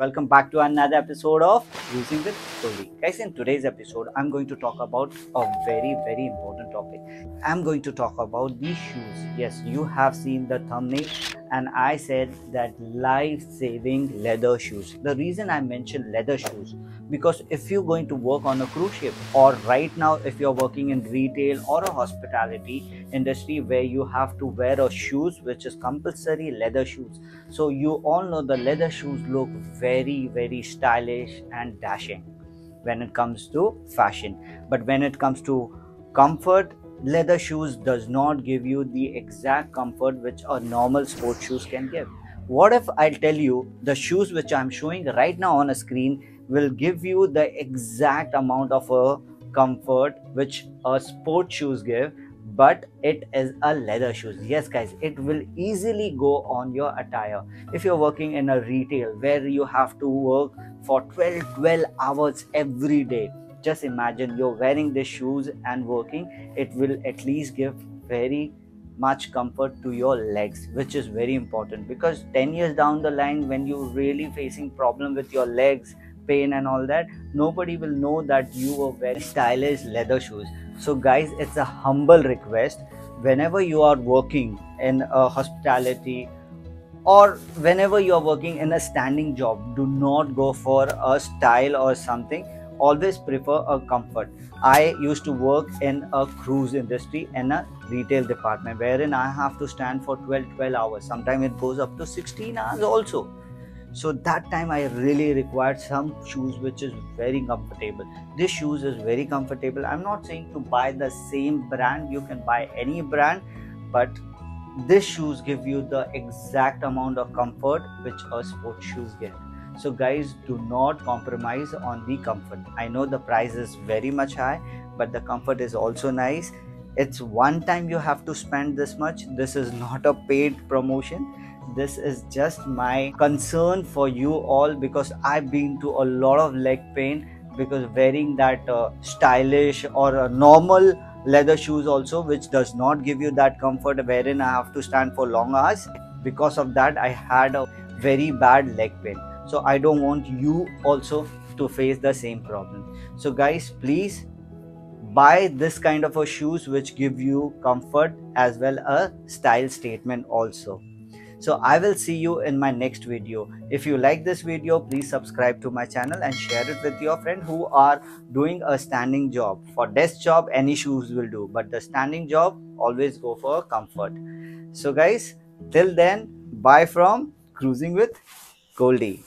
Welcome back to another episode of Using with Goldy. Guys, in today's episode, I'm going to talk about a very important topic. I'm going to talk about these shoes. Yes, you have seen the thumbnail, and I said that life-saving leather shoes. The reason I mentioned leather shoes, because if you're going to work on a cruise ship, or right now if you're working in retail or a hospitality industry where you have to wear a shoes which is compulsory leather shoes, so you all know the leather shoes look very stylish and dashing when it comes to fashion, but when it comes to comfort, leather shoes does not give you the exact comfort which a normal sports shoes can give. What if I tell you the shoes which I'm showing right now on a screen will give you the exact amount of a comfort which a sport shoes give, but it is a leather shoes. Yes guys, it will easily go on your attire. If you're working in a retail where you have to work for 12 hours every day, just imagine you're wearing these shoes and working. It will at least give very much comfort to your legs, which is very important, because 10 years down the line when you're really facing problem with your legs, pain and all that, nobody will know that you were wearing stylish leather shoes. So guys, it's a humble request, whenever you are working in a hospitality or whenever you are working in a standing job, do not go for a style or something. Always prefer a comfort. I used to work in a cruise industry in a retail department wherein I have to stand for 12 hours. Sometimes it goes up to 16 hours also. So that time I really required some shoes which is very comfortable. This shoes is very comfortable. I'm not saying to buy the same brand, you can buy any brand, but these shoes give you the exact amount of comfort which a sports shoes give. So guys, do not compromise on the comfort. I know the price is very much high, but the comfort is also nice. It's one time you have to spend this much. This is not a paid promotion. This is just my concern for you all, because I've been to a lot of leg pain because wearing that stylish or normal leather shoes also, which does not give you that comfort, wherein I have to stand for long hours. Because of that, I had a very bad leg pain. So I don't want you also to face the same problem. So guys, please buy this kind of a shoes which give you comfort as well a style statement also. So I will see you in my next video. If you like this video, please subscribe to my channel and share it with your friend who are doing a standing job. For desk job, any shoes will do, but the standing job, always go for comfort. So guys, till then, bye from Cruising with Goldy.